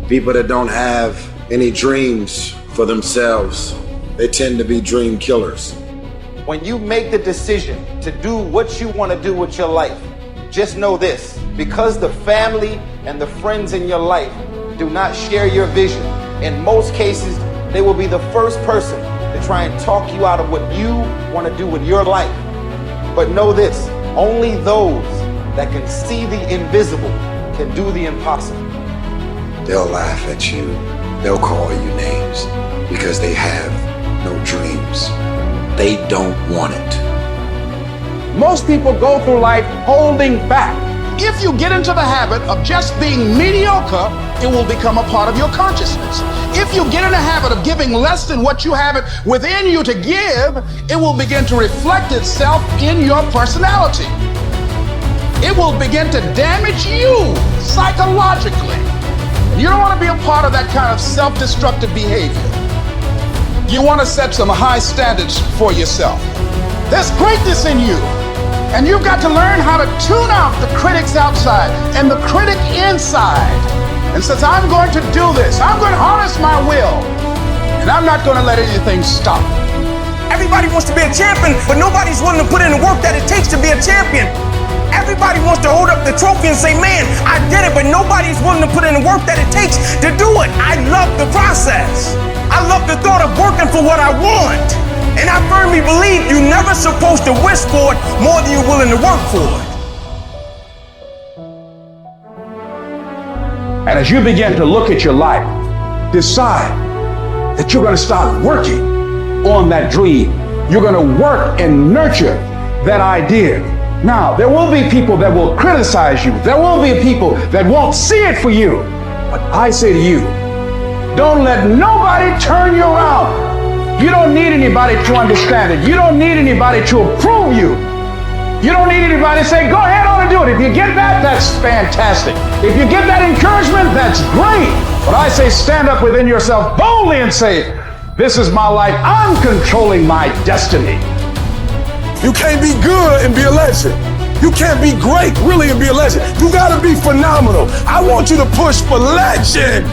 People that don't have any dreams for themselves, they tend to be dream killers. When you make the decision to do what you want to do with your life, just know this, because the family and the friends in your life do not share your vision, in most cases, they will be the first person to try and talk you out of what you want to do with your life. But know this, only those that can see the invisible can do the impossible. They'll laugh at you, they'll call you names, because they have no dreams. They don't want it. Most people go through life holding back. If you get into the habit of just being mediocre, it will become a part of your consciousness. If you get in the habit of giving less than what you have it within you to give, it will begin to reflect itself in your personality. It will begin to damage you psychologically. You don't want to be a part of that kind of self-destructive behavior. You want to set some high standards for yourself. There's greatness in you. And you've got to learn how to tune out the critics outside and the critic inside. And since I'm going to do this, I'm going to harness my will. And I'm not going to let anything stop. Everybody wants to be a champion, but nobody's willing to put in the work that it takes to be a champion. Everybody wants to hold up the trophy and say, man, I did it, but nobody's willing to put in the work that it takes to do it. I love the process. I love the thought of working for what I want. And I firmly believe you're never supposed to wish for it more than you're willing to work for it. And as you begin to look at your life, decide that you're going to start working on that dream. You're going to work and nurture that idea. Now, there will be people that will criticize you. There will be people that won't see it for you. But I say to you, don't let nobody turn you around. You don't need anybody to understand it. You don't need anybody to approve you. You don't need anybody to say, go ahead on and do it. If you get that, that's fantastic. If you get that encouragement, that's great. But I say stand up within yourself boldly and say, this is my life. I'm controlling my destiny. You can't be good and be a legend. You can't be great, really, and be a legend. You gotta be phenomenal. I want you to push for legend.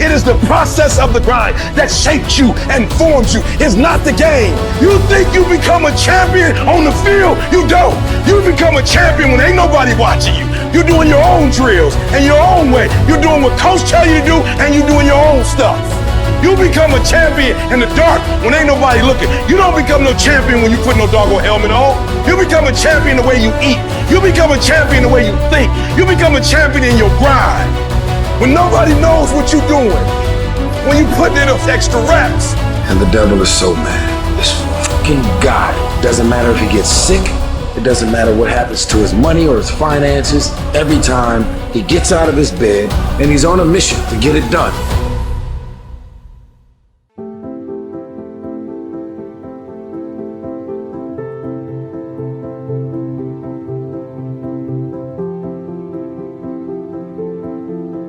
It is the process of the grind that shapes you and forms you. It's not the game. You think you become a champion on the field? You don't. You become a champion when ain't nobody watching you. You're doing your own drills and your own way. You're doing what coach tell you to do, and you're doing your own stuff. You become a champion in the dark when ain't nobody looking. You don't become no champion when you put no doggone helmet on. You become a champion the way you eat. You become a champion the way you think. You become a champion in your grind. When nobody knows what you're doing. When you put in those extra reps. And the devil is so mad. This fucking guy. Doesn't matter if he gets sick. It doesn't matter what happens to his money or his finances. Every time he gets out of his bed and he's on a mission to get it done.